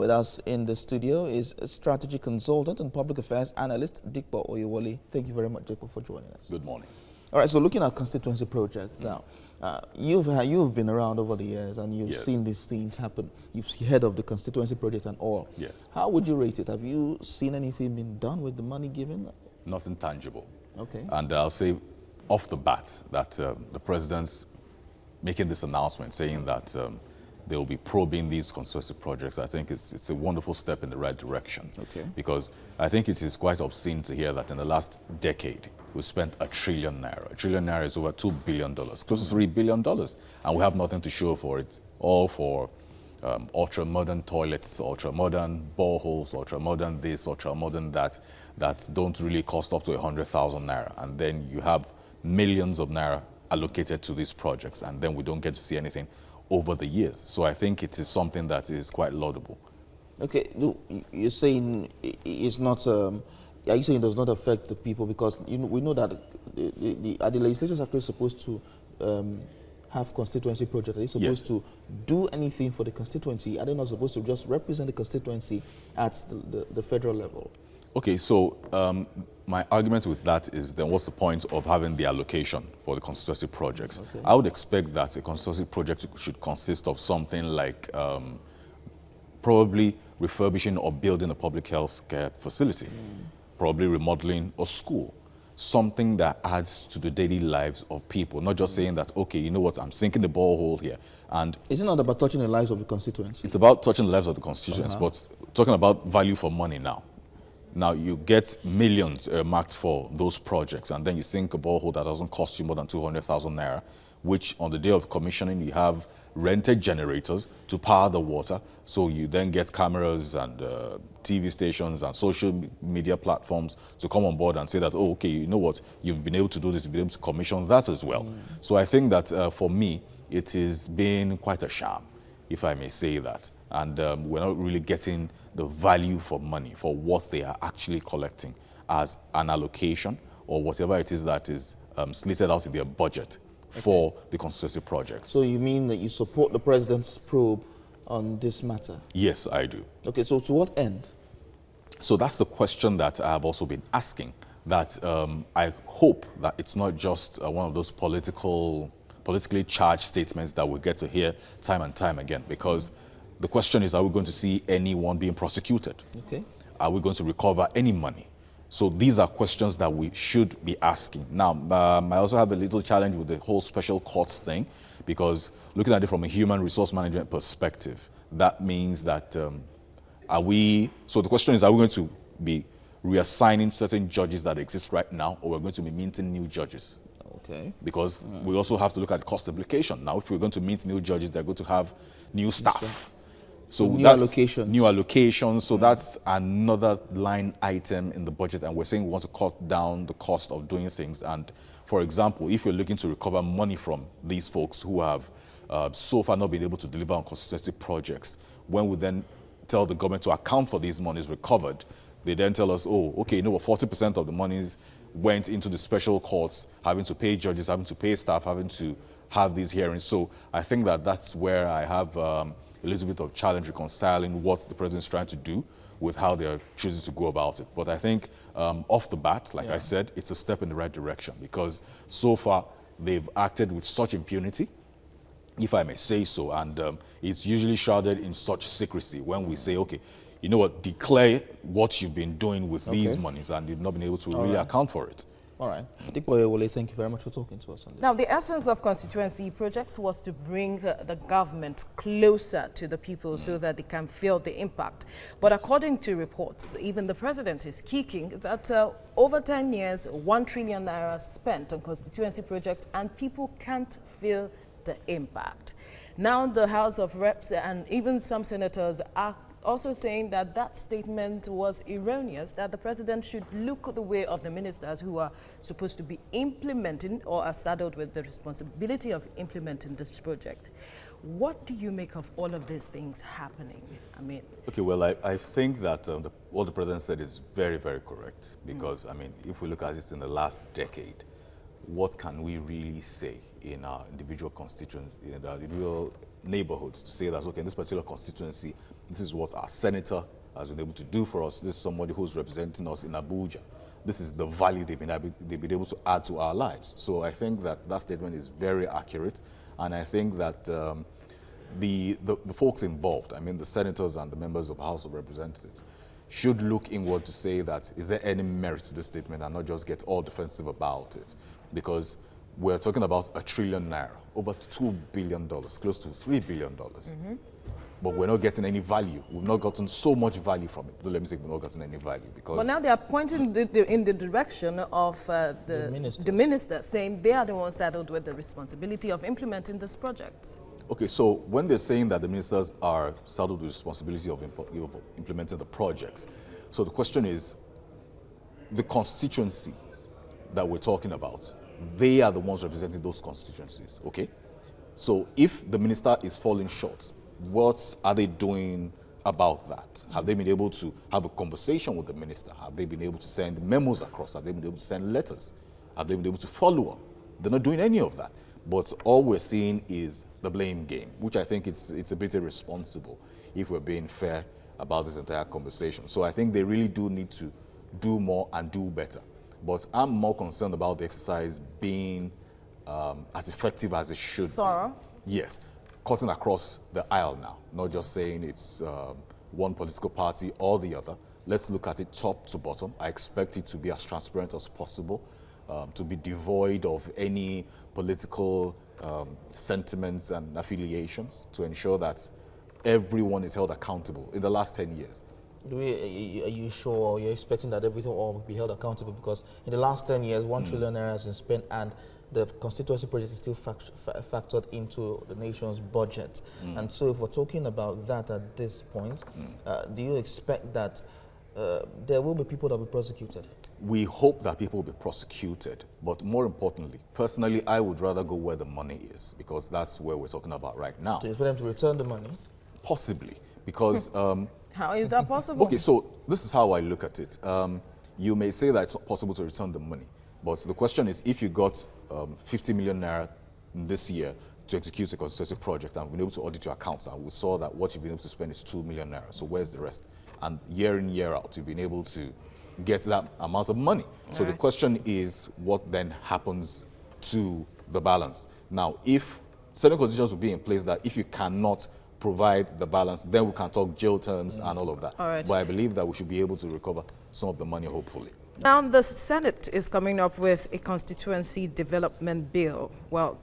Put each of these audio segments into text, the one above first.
with us in the studio is a strategy consultant and public affairs analyst, Dikpo Oyewole. Thank you very much, Dikpo, for joining us. Good morning. All right, so looking at constituency projects now, you've been around over the years and you've seen these things happen. You've heard of the constituency project and all. Yes. How would you rate it? Have you seen anything being done with the money given? Nothing tangible. Okay. And I'll say off the bat that the president's making this announcement saying that they will be probing these constituency projects. I think it's a wonderful step in the right direction. Okay. Because I think it is quite obscene to hear that in the last decade, we spent ₦1 trillion. ₦1 trillion is over $2 billion, close to $3 billion. And we have nothing to show for it, all for ultra-modern toilets, ultra-modern boreholes, ultra-modern this, ultra-modern that don't really cost up to 100,000 naira. And then you have millions of naira allocated to these projects, and then we don't get to see anything over the years. So I think it is something that is quite laudable. Okay, you're saying it's not... are you saying it does not affect the people? Because we know that the legislature is actually supposed to have constituency projects. Are they supposed to do anything for the constituency? Are they not supposed to just represent the constituency at the federal level? Okay, so my argument with that is then what's the point of having the allocation for the constituency projects? Okay. I would expect that a constituency project should consist of something like probably refurbishing or building a public health care facility, probably remodeling a school, something that adds to the daily lives of people, not just saying that, okay, you know what, I'm sinking the borehole here. And is it not about touching the lives of the constituents? It's about touching the lives of the constituents, but talking about value for money now. Now, you get millions marked for those projects, and then you sink a borehole that doesn't cost you more than 200,000 naira, which on the day of commissioning, you have rented generators to power the water. So you then get cameras and TV stations and social media platforms to come on board and say that, oh, okay, you know what, you've been able to do this, you've been able to commission that as well. So I think that for me, it is being quite a sham, if I may say that. And we're not really getting the value for money, for what they are actually collecting as an allocation or whatever it is that is slated out in their budget for the constituency projects. So you mean that you support the president's probe on this matter? Yes, I do. Okay, so to what end? So that's the question that I have also been asking, that I hope that it's not just one of those politically charged statements that we get to hear time and time again, because the question is, are we going to see anyone being prosecuted? Okay. Are we going to recover any money? So these are questions that we should be asking. Now, I also have a little challenge with the whole special courts thing, because looking at it from a human resource management perspective, that means that so the question is, are we going to be reassigning certain judges that exist right now, or we're going to be minting new judges? Okay. Because we also have to look at cost implication. Now, if we're going to mint new judges, they're going to have new staff. So new allocations. New allocations. So that's another line item in the budget. And we're saying we want to cut down the cost of doing things. And for example, if you're looking to recover money from these folks who have so far not been able to deliver on constituency projects, when we then tell the government to account for these monies recovered, they then tell us, oh, okay, you know what, 40% of the monies went into the special courts, having to pay judges, having to pay staff, having to have these hearings. So I think that that's where I have a little bit of challenge reconciling what the president's trying to do with how they're choosing to go about it. But I think off the bat, like I said, it's a step in the right direction, because so far they've acted with such impunity, if I may say so, and it's usually shrouded in such secrecy when we say, okay, you know what, declare what you've been doing with these monies, and you've not been able to really account for it. All right. Dikpo, thank you very much for talking to us on this. Now, the essence of constituency projects was to bring the government closer to the people so that they can feel the impact. But according to reports, even the president is kicking that over 10 years, 1 trillion naira spent on constituency projects, and people can't feel the impact. Now, the House of Reps and even some senators are also saying that that statement was erroneous, that the president should look the way of the ministers who are supposed to be implementing or are saddled with the responsibility of implementing this project. What do you make of all of these things happening? I mean... Okay, well, I think that what the president said is very, very correct, because, I mean, if we look at it in the last decade, what can we really say in our individual constituents, in our individual neighborhoods, to say that, okay, in this particular constituency, This is what our senator has been able to do for us. This is somebody who's representing us in Abuja. This is the value they've been able to add to our lives. So I think that that statement is very accurate, and I think that the folks involved, I mean the senators and the members of the House of Representatives, should look inward to say that is there any merit to this statement and not just get all defensive about it, because we're talking about ₦1 trillion, over $2 billion, close to $3 billion. But we're not getting any value. We've not gotten so much value from it. Let me say we've not gotten any value because. But now they are pointing in the direction of the minister, saying they are the ones saddled with the responsibility of implementing this project. Okay, so when they're saying that the ministers are saddled with the responsibility of implementing the projects, so the question is, the constituencies that we're talking about, they are the ones representing those constituencies, okay? So if the minister is falling short, what are they doing about that? Have they been able to have a conversation with the minister? Have they been able to send memos across? Have they been able to send letters? Have they been able to follow up? They're not doing any of that. But all we're seeing is the blame game, which I think it's a bit irresponsible if we're being fair about this entire conversation. So I think they really do need to do more and do better. But I'm more concerned about the exercise being as effective as it should Thorough? be. Yes. Cutting across the aisle now, not just saying it's one political party or the other. Let's look at it top to bottom. I expect it to be as transparent as possible, to be devoid of any political sentiments and affiliations, to ensure that everyone is held accountable in the last 10 years. Are you sure, or you're expecting that everything all will be held accountable? Because in the last 10 years, ₦1 trillion has been spent, and the constituency project is still factored into the nation's budget. And so if we're talking about that at this point, do you expect that there will be people that will be prosecuted? We hope that people will be prosecuted, but more importantly, personally, I would rather go where the money is, because that's where we're talking about right now. Do you expect them to return the money? Possibly, because... How is that possible? Okay, so this is how I look at it. You may say that it's not possible to return the money, but the question is, if you got 50 million naira this year to execute a constituency project and we've been able to audit your accounts, and we saw that what you've been able to spend is 2 million naira, so where's the rest? And year in, year out, you've been able to get that amount of money. So the question is, what then happens to the balance? Now, if certain conditions will be in place that if you cannot provide the balance, then we can talk jail terms and all of that. All right. But I believe that we should be able to recover some of the money, hopefully. Now, the Senate is coming up with a constituency development bill. Well,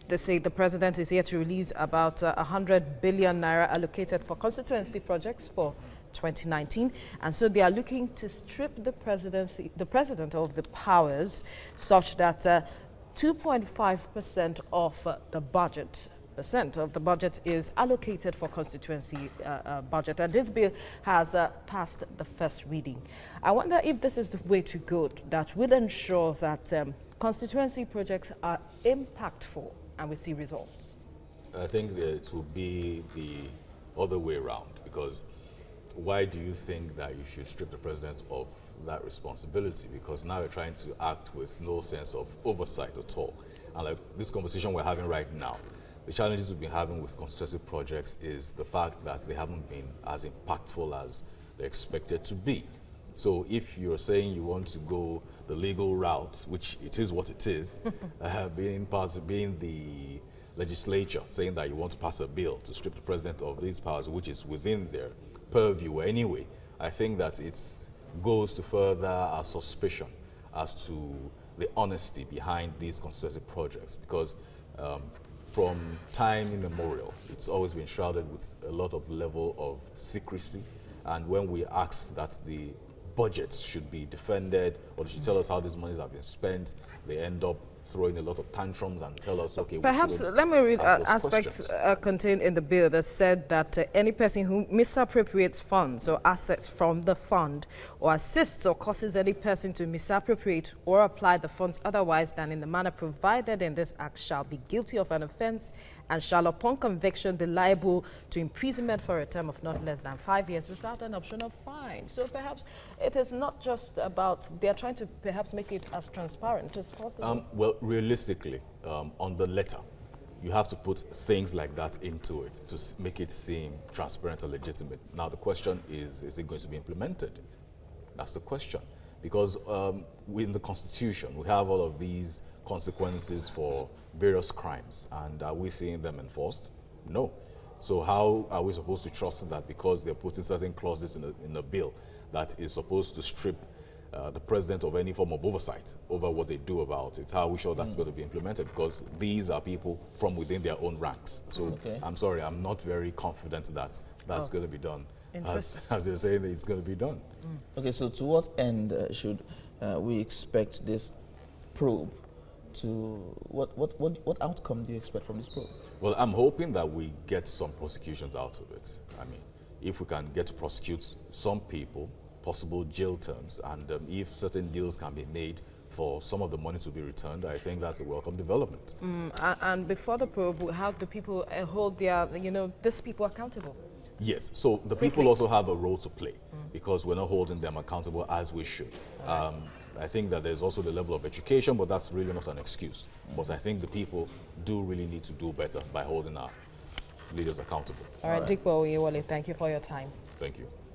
they say the president is here to release about 100 billion naira allocated for constituency projects for 2019, and so they are looking to strip the president of the powers, such that 2.5% of the budget is allocated for constituency budget, and this bill has passed the first reading. I wonder if this is the way to go that will ensure that constituency projects are impactful and we see results. I think that it will be the other way around, because why do you think that you should strip the president of that responsibility? Because now you're trying to act with no sense of oversight at all. And like this conversation we're having right now, the challenges we've been having with constituency projects is the fact that they haven't been as impactful as they're expected to be. So if you're saying you want to go the legal route, which it is what it is, being the legislature, saying that you want to pass a bill to strip the president of these powers, which is within their purview anyway, I think that it goes to further our suspicion as to the honesty behind these constituency projects, because from time immemorial, it's always been shrouded with a lot of level of secrecy. And when we ask that the budgets should be defended, or they should tell us how these monies have been spent, they end up throwing a lot of tantrums and tell us, okay, perhaps let me read aspects contained in the bill that said that any person who misappropriates funds or assets from the fund, or assists or causes any person to misappropriate or apply the funds otherwise than in the manner provided in this act shall be guilty of an offense and shall upon conviction be liable to imprisonment for a term of not less than 5 years without an option of fine. So perhaps it is not just about, they're trying to perhaps make it as transparent as possible. Well, realistically, on the letter, you have to put things like that into it to make it seem transparent and legitimate. Now, the question is it going to be implemented? That's the question. Because in the Constitution, we have all of these consequences for various crimes, and are we seeing them enforced? No. So how are we supposed to trust that because they're putting certain clauses in a bill that is supposed to strip the president of any form of oversight over what they do about it? How are we sure that's going to be implemented? Because these are people from within their own ranks. So I'm sorry, I'm not very confident that that's going to be done as you're saying that it's going to be done. Okay, so to what end should we expect this probe to, what outcome do you expect from this probe? Well, I'm hoping that we get some prosecutions out of it. I mean, if we can get to prosecute some people, possible jail terms, and if certain deals can be made for some of the money to be returned, I think that's a welcome development. And before the probe, how do people hold their, these people accountable? Yes, so the people also have a role to play because we're not holding them accountable as we should. I think that there's also the level of education, but that's really not an excuse. But I think the people do really need to do better by holding our leaders accountable. All right, Dikbo Oyewole, thank you for your time. Thank you.